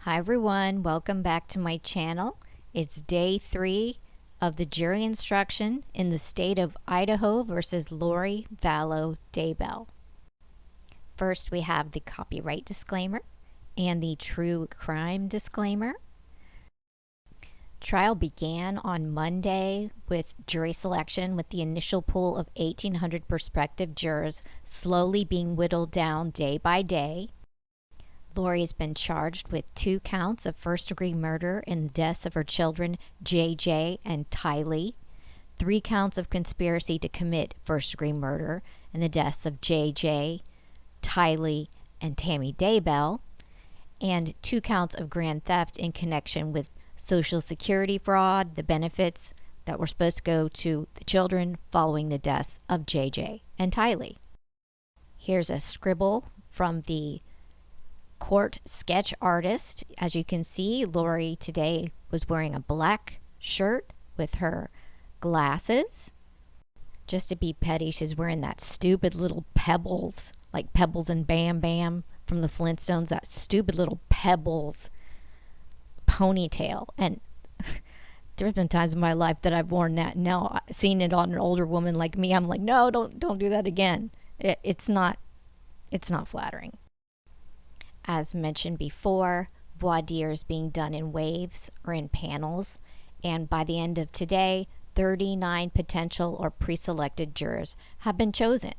Hi everyone, welcome back to my channel. It's day 3 of the jury instruction in the state of Idaho versus Lori Vallow Daybell. First we have the copyright disclaimer and the true crime disclaimer. Trial began on Monday with jury selection, with the initial pool of 1,800 prospective jurors slowly being whittled down day by day. Lori has been charged with 2 counts of first-degree murder in the deaths of her children, JJ and Tylee, 3 counts of conspiracy to commit first-degree murder in the deaths of JJ, Tylee, and Tammy Daybell, and 2 counts of grand theft in connection with Social Security fraud, the benefits that were supposed to go to the children following the deaths of JJ and Tylee. Here's a scribble from the court sketch artist. As you can see, Lori today was wearing a black shirt with her glasses. Just to be petty, she's wearing that stupid little Pebbles, like Pebbles and Bam Bam from the Flintstones, that stupid little Pebbles ponytail. And there's been times in my life that I've worn that. Now, seeing it on an older woman like me, I'm like, no, don't do that again. It's not flattering. As mentioned before, voir dire is being done in waves or in panels, and by the end of today, 39 potential or pre-selected jurors have been chosen.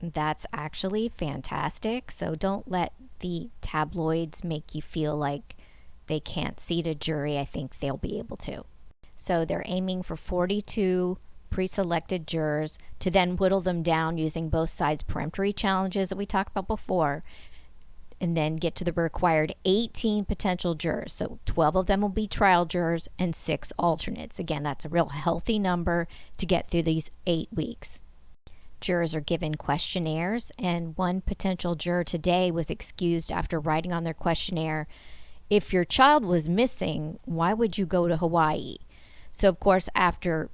That's actually fantastic, so don't let the tabloids make you feel like they can't seat a jury. I think they'll be able to. So they're aiming for 42 pre-selected jurors to then whittle them down using both sides' peremptory challenges that we talked about before, and then get to the required 18 potential jurors. So 12 of them will be trial jurors and 6 alternates. Again, that's a real healthy number to get through these 8 weeks. Jurors are given questionnaires, and one potential juror today was excused after writing on their questionnaire, "If your child was missing, why would you go to Hawaii?" So of course, after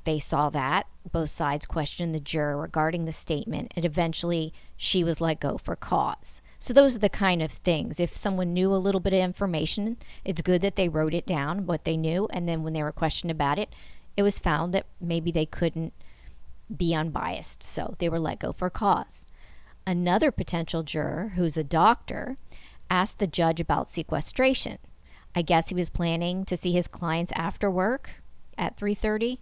they saw that, both sides questioned the juror regarding the statement, and eventually she was let go for cause. So those are the kind of things. If someone knew a little bit of information, it's good that they wrote it down, what they knew, and then when they were questioned about it, it was found that maybe they couldn't be unbiased, so they were let go for cause. Another potential juror, who's a doctor, asked the judge about sequestration. I guess he was planning to see his clients after work at 3:30.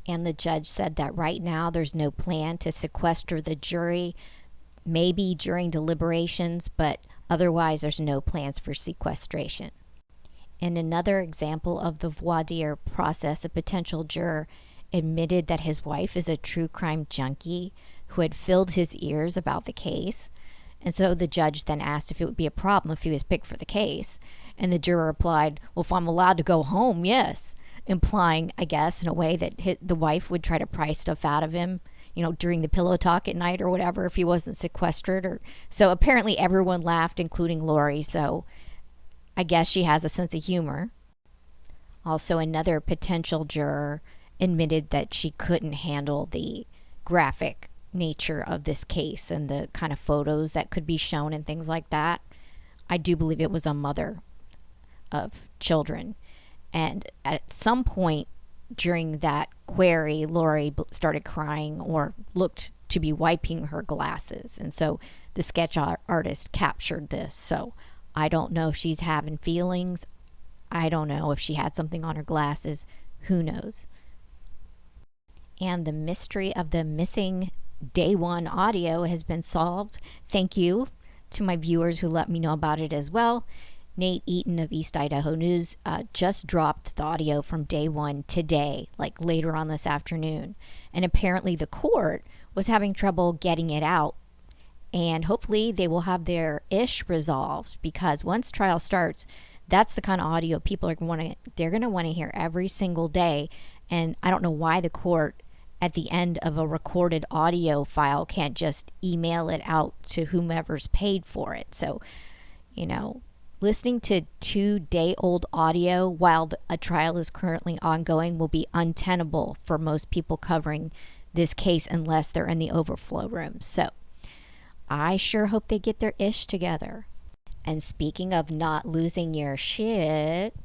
And the judge said that right now there's no plan to sequester the jury, maybe during deliberations, but otherwise there's no plans for sequestration. In another example of the voir dire process, a potential juror admitted that his wife is a true crime junkie who had filled his ears about the case. And so the judge then asked if it would be a problem if he was picked for the case. And the juror replied, "Well, if I'm allowed to go home, yes." Implying, I guess, in a way that the wife would try to pry stuff out of him, during the pillow talk at night or whatever, if he wasn't sequestered. So apparently everyone laughed, including Lori, so I guess she has a sense of humor. Also, another potential juror admitted that she couldn't handle the graphic nature of this case and the kind of photos that could be shown and things like that. I do believe it was a mother of children. And at some point during that query, Lori started crying or looked to be wiping her glasses. And so the sketch artist captured this. So I don't know if she's having feelings. I don't know if she had something on her glasses. Who knows? And the mystery of the missing day 1 audio has been solved. Thank you to my viewers who let me know about it as well. Nate Eaton of East Idaho News just dropped the audio from day 1 today, like later on this afternoon. And apparently the court was having trouble getting it out. And hopefully they will have their ish resolved, because once trial starts, that's the kind of audio people they're going to want to hear every single day. And I don't know why the court at the end of a recorded audio file can't just email it out to whomever's paid for it. So, listening to 2-day-old audio while a trial is currently ongoing will be untenable for most people covering this case unless they're in the overflow room. So I sure hope they get their ish together. And speaking of not losing your shit,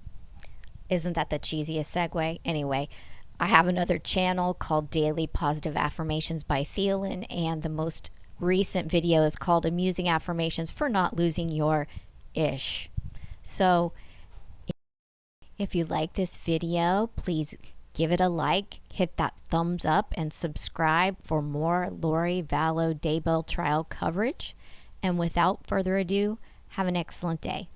isn't that the cheesiest segue? Anyway, I have another channel called Daily Positive Affirmations by Thielen, and the most recent video is called Amusing Affirmations for Not Losing Your Ish. So if you like this video, please give it a like, hit that thumbs up, and subscribe for more Lori Vallow Daybell trial coverage. And without further ado, have an excellent day.